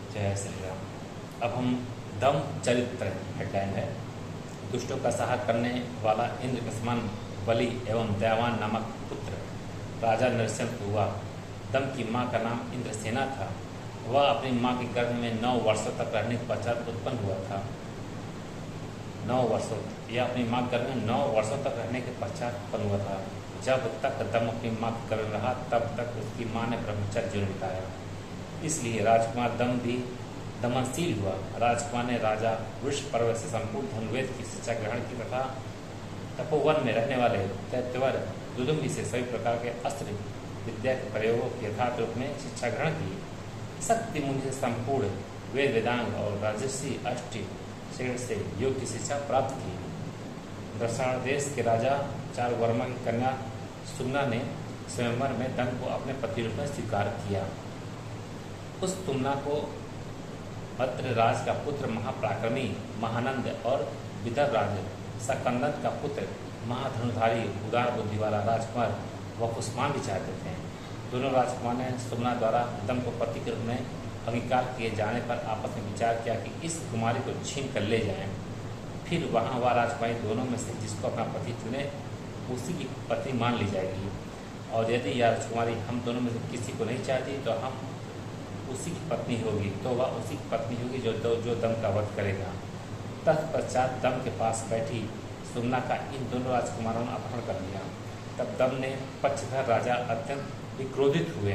जय श्री राम। अब हम दम चरित्र हेडलाइन है। दुष्टों का सहार करने वाला इंद्र के समान बलि एवं दयावान नामक पुत्र राजा नरसिंह हुआ। दम की माँ का नाम इंद्रसेना था। वह अपनी माँ के गर्भ में 9 वर्षों तक रहने के पश्चात उत्पन्न हुआ था। 9 वर्षों यह अपनी माँ के गर्भ में 9 वर्षों तक रहने के पश्चात उत्पन्न हुआ था। जब तक दम अपनी माँ के गर्भ में रहा तब तक उसकी माँ ने ब्रह्मचर्य जीवन बिताया। इसलिए राजकुमार दम भी दमनशील हुआ। राजकुमार ने राजा वृक्ष पर्वत से संपूर्ण धनुर्वेद की शिक्षा ग्रहण की तथा तपोवन में रहने वाले दैत्यवर दुदुम्बी से सभी प्रकार के अस्त्र विद्या के प्रयोगों के यथार्थ रूप में शिक्षा ग्रहण की। शक्ति मुनि से संपूर्ण वेद वेदांग और राजर्षि अष्ट श्रेण से योग की शिक्षा प्राप्त की। दशाण देश के राजा चारुवर्मा की कन्या सुमना ने स्वयंवर में दम को अपने पति रूप में स्वीकार किया। उस तुमना को भद्रराज का पुत्र महापराक्रमी महानंद और विदर्भराज सकंदन का पुत्र महाधनुधारी उदार बुद्धि वाला राजकुमार व कुष्मान भी चाहते थे। दोनों राजकुमार ने सुमना द्वारा दम को पति के रूप में अंगीकार किए जाने पर आपस में विचार किया कि इस कुमारी को छीन कर ले जाएं। फिर वहाँ वह राजकुमारी दोनों में से जिसको अपना पति चुने उसी की पत्नी मान ली जाएगी, और यदि यह राजकुमारी हम दोनों में से किसी को नहीं चाहती तो हम उसी की पत्नी होगी, तो वह उसी की पत्नी होगी जो दम का वध करेगा। तत्पश्चात दम के पास बैठी सुमना का इन दोनों राजकुमारों ने अपहरण कर लिया। तब दम ने पक्षधर राजा अत्यंत विक्रोधित हुए।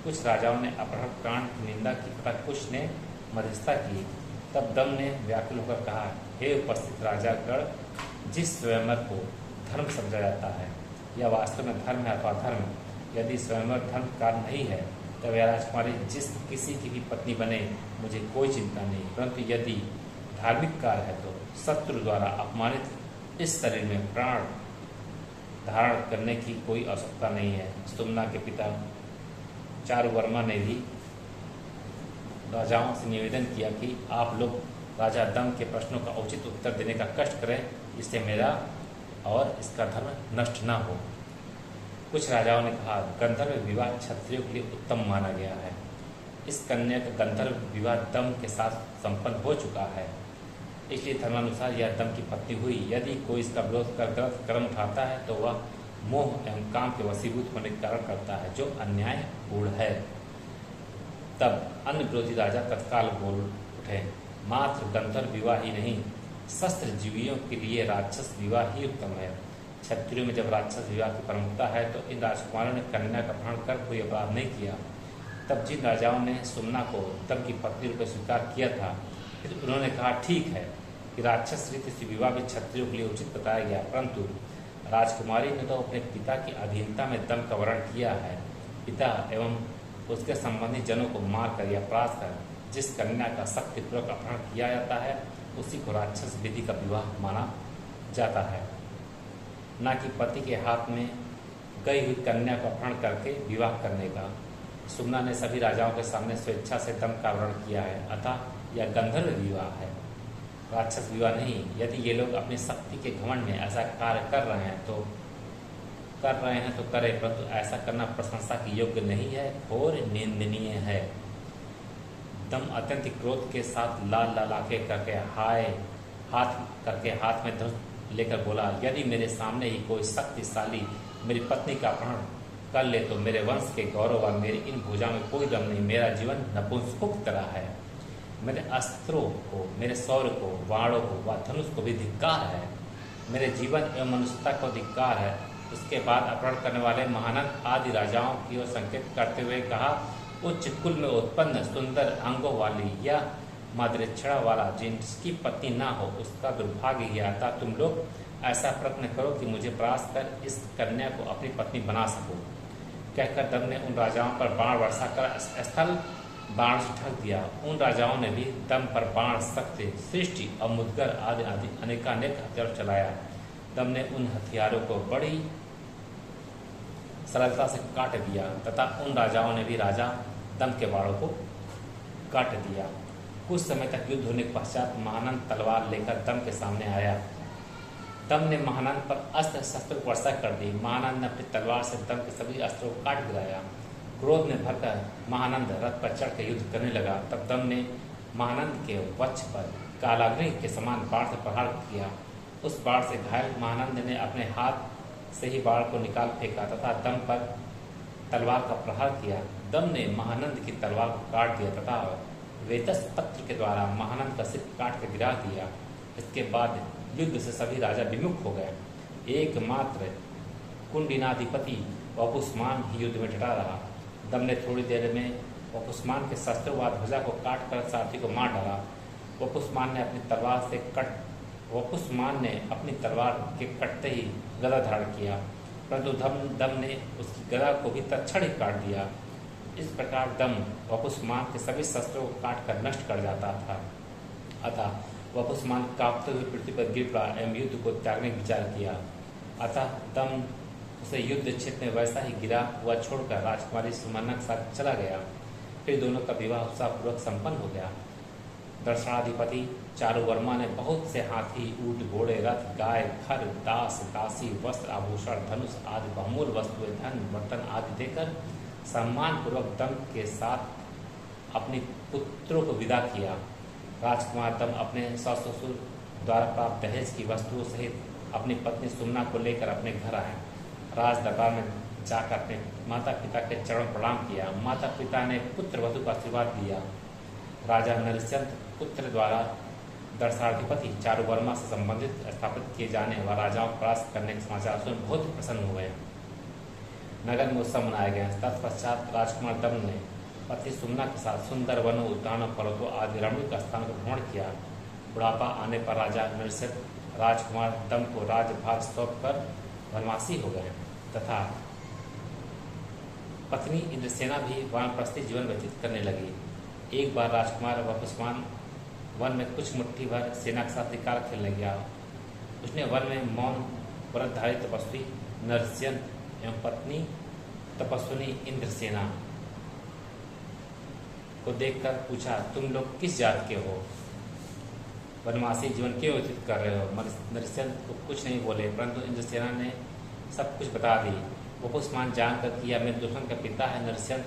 कुछ राजाओं ने अपहरण कांड की निंदा की तथा कुछ ने मध्यस्थता की। तब दम ने व्याकुल होकर कहा, हे उपस्थित राजागण, जिस स्वयंवर को धर्म समझा जाता है यह वास्तव में धर्म है अथवा धर्म। यदि स्वयंवर धर्म कार्य नहीं है तब यह राजकुमारी जिस किसी की भी पत्नी बने मुझे कोई चिंता नहीं, परंतु यदि धार्मिक कार्य है तो शत्रु द्वारा अपमानित इस शरीर में प्राण धारण करने की कोई आवश्यकता नहीं है। सुमना के पिता चारुवर्मा ने भी राजाओं से निवेदन किया कि आप लोग राजा दम के प्रश्नों का उचित उत्तर देने का कष्ट करें, इससे मेरा और इसका धर्म नष्ट न हो। कुछ राजाओं ने कहा, गंधर्व विवाह क्षत्रियों के लिए उत्तम माना गया है। इस कन्या का गंधर्व विवाह दम के साथ संपन्न हो चुका है, इसलिए धर्मानुसार यह दम की पत्नी हुई। यदि कोई इसका विरोध कर गलत कदम उठाता है तो वह मोह एवं काम के वशीभूत होने के कारण करता है, जो अन्यायपूर्ण है। तब अन्य विरोधी राजा तत्काल बोल उठे, मात्र गंधर्व विवाह ही नहीं, शस्त्र जीवियों के लिए राक्षस विवाह ही उत्तम है। क्षत्रियों में जब राक्षस विवाह की प्रमुखता है तो इन राजकुमारों ने कन्या का अपहरण कर कोई अपराध नहीं किया। तब जिन राजाओं ने सुमना को दम की पत्नी रूप में स्वीकार किया था, फिर उन्होंने कहा, ठीक है कि राक्षस रीति से विवाह भी क्षत्रियों के लिए उचित बताया गया, परंतु राजकुमारी ने तो अपने पिता की अधीनता में दम का वर्ण किया है। पिता एवं उसके संबंधी जनों को मारकर या परास्त कर जिस कन्या का शक्तिपूर्वक अपहरण किया जाता है उसी को राक्षस विधि का विवाह माना जाता है, न कि पति के हाथ में गई हुई कन्या को अपहरण करके विवाह करने का। सुमना ने सभी राजाओं के सामने स्वेच्छा से दम का वर्ण किया है, अतः यह गंधर्व विवाह है, राक्षस विवाह नहीं। यदि ये लोग अपनी शक्ति के घमंड में ऐसा कार्य कर रहे हैं तो करें, परंतु ऐसा करना प्रशंसा की योग्य नहीं है और निंदनीय है। दम अत्यंत क्रोध के साथ लाल आंखें करके हाथ में धनुष लेकर बोला, यदि मेरे सामने ही कोई शक्तिशाली मेरी पत्नी का अपहरण कर ले तो मेरे वंश के गौरव और मेरी इन भुजा में कोई दम नहीं। मेरा जीवन नपुंसकों की तरह है। मेरे अस्त्रों को, मेरे शौर्य को, बाणों को व धनुष को भी धिक्कार है। मेरे जीवन एवं मनुष्यता को धिक्कार है। उसके बाद अपहरण करने वाले महानंद आदि राजाओं की ओर संकेत करते हुए कहा, उच्च कुल में उत्पन्न सुंदर अंगों वाली या माद्रेक्षणा वाला जिसकी पत्नी ना हो उसका दुर्भाग्य ही आता। तुम लोग ऐसा प्रयत्न करो कि मुझे परास्त कर इस कन्या को अपनी पत्नी बना सको। कहकर दम ने उन राजाओं पर बाण वर्षा कर स्थल बाण से ढक दिया। उन राजाओं ने भी दम पर बाण, शक्ति, सृष्टि और मुदगर आदि अनेकानेक हथियार चलाया। दम ने उन हथियारों को बड़ी सरलता से काट दिया तथा उन राजाओं ने भी राजा दम के बाणों को काट दिया। कुछ समय तक युद्ध होने के पश्चात महानंद तलवार लेकर दम के सामने आया। दम ने महानंद पर अस्त्र शस्त्र वर्षा कर दी। महानंद ने अपनी तलवार से दम के सभी अस्त्रों को काट गिराया। क्रोध में भरकर महानंद रथ पर चढ़कर युद्ध करने लगा। तब दम ने महानंद के वक्ष पर कालाग्नि के समान बाण से प्रहार किया। उस बाण से घायल महानंद ने अपने हाथ से ही बाण को निकाल फेंका तथा दम पर तलवार का प्रहार किया। दम ने महानंद की तलवार को काट दिया तथा वेतस पत्र के द्वारा महानंद का सिर काट कर गिरा दिया। इसके बाद युद्ध से सभी राजा विमुख हो गए। एकमात्र कुंडिनाधिपति वपुष्मान ही युद्ध में डटा रहा। दम ने थोड़ी देर में वपुष्मान के शस्त्रों व ध्वजा को काट कर सारथी को मार डाला। वपुष्मान ने अपनी तलवार के कटते ही गदा धारण किया, परंतु दम ने उसकी गदा को भी तत्क्षण ही काट दिया। इस प्रकार दम वपुष्मान के सभी शस्त्रों को काट कर नष्ट कर जाता था। अतः वपुष्मान कांपते हुए पृथ्वी पर गिर पड़ा एवं युद्ध को त्यागने का विचार किया। अतः दम उसे युद्ध क्षेत्र में वैसा ही गिरा हुआ छोड़कर राजकुमारी सुमना के साथ चला गया। फिर दोनों का विवाह उत्साहपूर्वक संपन्न हो गया। दर्शनाधिपति चारुवर्मा ने बहुत से हाथी, ऊंट, घोड़े, रथ, गाय, खर, दास, दासी, वस्त्र, आभूषण, धनुष आदि बहुमूल्य वस्तुएं, धन, बर्तन आदि देकर सम्मान पूर्वक दम के साथ अपने पुत्रों को विदा किया। राजकुमार दम अपने ससुर द्वारा प्राप्त दहेज की वस्तुओं सहित अपनी पत्नी सुमना को लेकर अपने घर आए। राज दरबार में जाकर अपने माता पिता के चरण प्रणाम किया। माता पिता ने पुत्र वधु का आशीर्वाद दिया। राजा नरसिंह पुत्र द्वारा दर्शनाधिपति चारुवर्मा से संबंधित स्थापित किए जाने व राजाओं को परास्त करने के समाचार सुन बहुत प्रसन्न हुए। नगर में उत्सव मनाया गया। तत्पश्चात राजकुमार दम ने पति सुमना के साथ सुंदर वनों, उद्यानों, पर्वतों आदि रमणीक स्थानों का भ्रमण किया। बुढ़ापा आने पर राजा नरसिंह राजकुमार दम को राजभार सौंप कर वनवासी हो गए तथा पत्नी इंद्रसेना भी वानप्रस्थी जीवन व्यतीत करने लगी। एक बार राजकुमार वपुष्मान वन में कुछ मुट्ठी भर सेना के साथ शिकार खेलने गया। उसने वन में मौन व्रतधारी तपस्वी नरसिंह एवं पत्नी तपस्विनी इंद्रसेना को देखकर पूछा, तुम लोग किस जात के हो? वनवासी जीवन क्यों व्यतीत कर रहे हो? नरसिंह को कुछ नहीं बोले, परंतु इंद्रसेना ने सब कुछ बता दी। वपुष्मान जानकर कि यह मेरे दुश्मन का पिता है, नरसिंह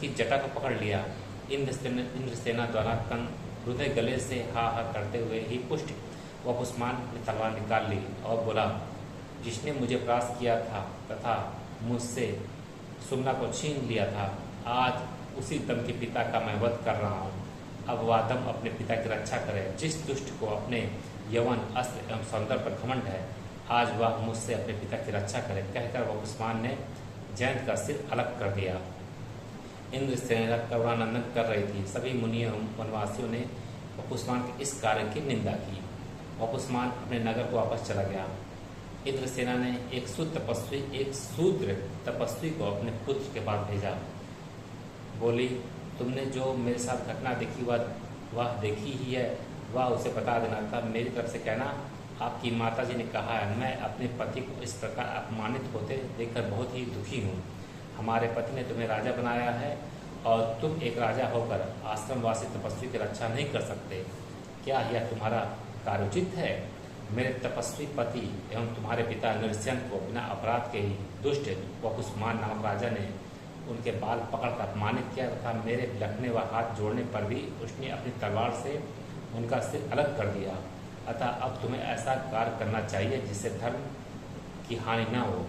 की जटा को पकड़ लिया। इंद्रसेना द्वारा हृदय गले से हा हा करते हुए ही पुष्ट वपुष्मान ने तलवार निकाल ली और बोला, जिसने मुझे परास्त किया था तथा मुझसे सुमना को छीन लिया था, आज उसी दम के पिता का मैं वध कर रहा हूँ। अब वह दम अपने पिता की रक्षा करे। जिस दुष्ट को अपने यौवन, अस्त्र एवं सौंदर्य पर घमंड है, आज वह मुझसे अपने पिता की रक्षा करे। कहकर वपुष्मान ने जयंत का सिर अलग कर दिया। इंद्रसेना करुणानंदन कर रही थी। सभी मुनियों एवं वनवासियों ने वपुष्मान के इस कार्य की निंदा की। वपुष्मान अपने नगर को वापस चला गया। इंद्रसेना ने एक शूद्र तपस्वी को अपने पुत्र के पास भेजा। बोली, तुमने जो मेरे साथ घटना देखी वह देखी ही है, वह उसे बता देना था। मेरी तरफ से कहना, आपकी माताजी ने कहा है, मैं अपने पति को इस प्रकार अपमानित होते देखकर बहुत ही दुखी हूँ। हमारे पति ने तुम्हें राजा बनाया है और तुम एक राजा होकर आश्रमवासी तपस्वी की रक्षा नहीं कर सकते। क्या यह तुम्हारा कार्योचित है? मेरे तपस्वी पति एवं तुम्हारे पिता नरसिंह को बिना अपराध के ही दुष्ट वपुष्मान नामक राजा ने उनके बाल पकड़कर अपमानित किया तथा मेरे बिलखने व हाथ जोड़ने पर भी उसने अपनी तलवार से उनका सिर अलग कर दिया। अतः अब तुम्हें ऐसा कार्य करना चाहिए जिससे धर्म की हानि न हो।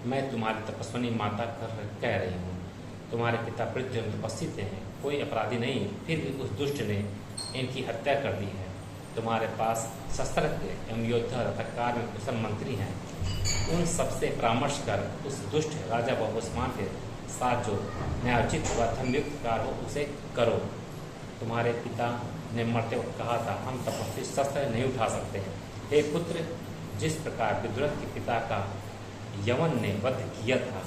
मैं तुम्हारी तपस्विनी माता कह रही हूँ। तुम्हारे पिता पृथ्वी तपस्वी थे, कोई अपराधी नहीं, फिर भी उस दुष्ट ने इनकी हत्या कर दी है। तुम्हारे पास शस्त्रज्ञ एवं योद्धा तथा कार्य में कुशल मंत्री हैं। उन सबसे परामर्श कर उस दुष्ट राजा वपुष्मान के साथ जो न्यायोचित व धर्मयुक्त कार्य हो उसे करो। तुम्हारे पिता ने मरते वक्त कहा था, हम तपस्वी शस्त्र नहीं उठा सकते। हे पुत्र, जिस प्रकार विदुरथ के पिता का यवन ने वध किया था,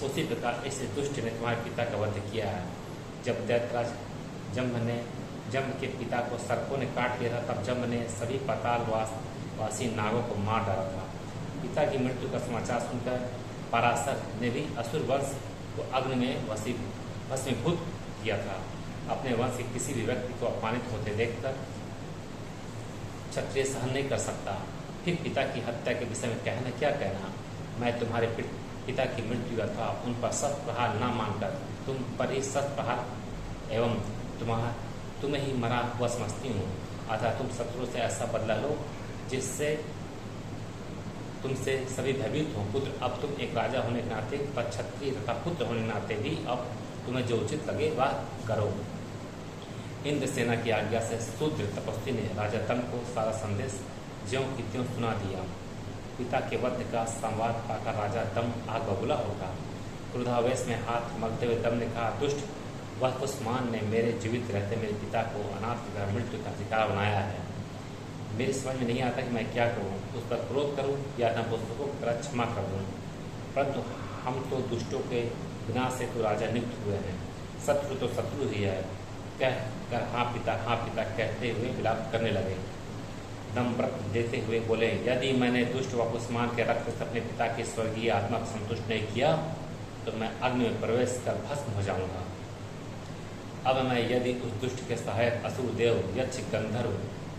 उसी प्रकार इस दुष्ट ने तुम्हारे पिता का वध किया है। जब दैत्यराज जम्ब के पिता को सर्पों ने काट लिया था, तब जम्ब ने सभी पातालवासी नागों को मार डाला था। पिता की मृत्यु का समाचार सुनकर पराशर ने भी असुर वंश को अग्नि में भस्मीभूत किया था। अपने वंश के किसी भी व्यक्ति को अपमानित होते देखकर क्षत्रिय सहन नहीं कर सकता। फिर पिता की हत्या के विषय में क्या कहना। मैं तुम्हारे पिता की मृत्यु अथवा उन पर सत प्रहार न मानकर तुम पर ही सत प्रहार एवं तुम्हें ही मरा हुआ समझती हूँ। अतः तुम शत्रु से ऐसा बदला लो जिससे तुमसे सभी भयभीत हो। पुत्र, अब तुम एक राजा होने के नाते पर क्षत्रिय तथा पुत्र होने के नाते भी अब तुम्हें जो उचित लगे वह करो। इंद्र सेना की आज्ञा से शूद्र तपस्वी ने राजा दम को सारा संदेश ज्यों की त्यों सुना दिया। पिता के वध का संवाद पाकर राजा दम आग बबूला होगा। क्रोधावेश में हाथ मलते हुए दम ने कहा, दुष्ट, वह कुष्मान ने मेरे जीवित रहते मेरे पिता को अनाथ की तरह मृत्यु का शिकार बनाया है। मेरी समझ में नहीं आता कि मैं क्या करूं, उस पर क्रोध करूं या नपुंसकों की तरह क्षमा कर दूं। परंतु हम तो दुष्टों के विनाश से तो राजा नियुक्त हुए हैं, शत्रु तो शत्रु ही है। कह कर हाँ पिता कहते हुए विलाप करने लगे। दम व्रत देते हुए बोले, यदि मैंने दुष्ट व कुष्मान के रक्त से अपने पिता की स्वर्गीय आत्मा को संतुष्ट नहीं किया तो मैं अग्नि में प्रवेश कर भस्म हो जाऊंगा। अब मैं यदि उस दुष्ट के सहायक असुर देव, यक्ष, गंधर्व,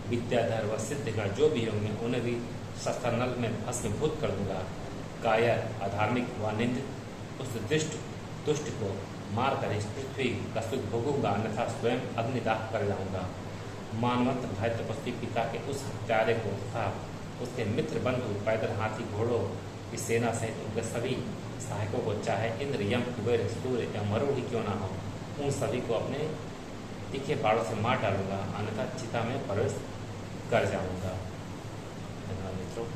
विद्याधर व सिद्धगण जो भी होंगे उन्हें भी शस्त्रनल में भस्मीभूत कर दूंगा। कायर, अधार्मिक व निंदित उस दुष्ट को मारकर इस पृथ्वी का सुख भोगूंगा, अन्यथा स्वयं अग्निदाह कर जाऊंगा। मानवंत भाई तपस्वी पिता के उस हत्यारे को तथा उसके मित्र बंधु पैदल, हाथी, घोड़ों की सेना सहित उनके सभी सहायकों को, चाहे इंद्र, यम, कुबेर, सूर्य या मरुड़ ही क्यों ना हो, उन सभी को अपने तीखे बाड़ों से मार डालूंगा, अन्यथा चिता में प्रवेश कर जाऊंगा। धन्यवाद मित्रों।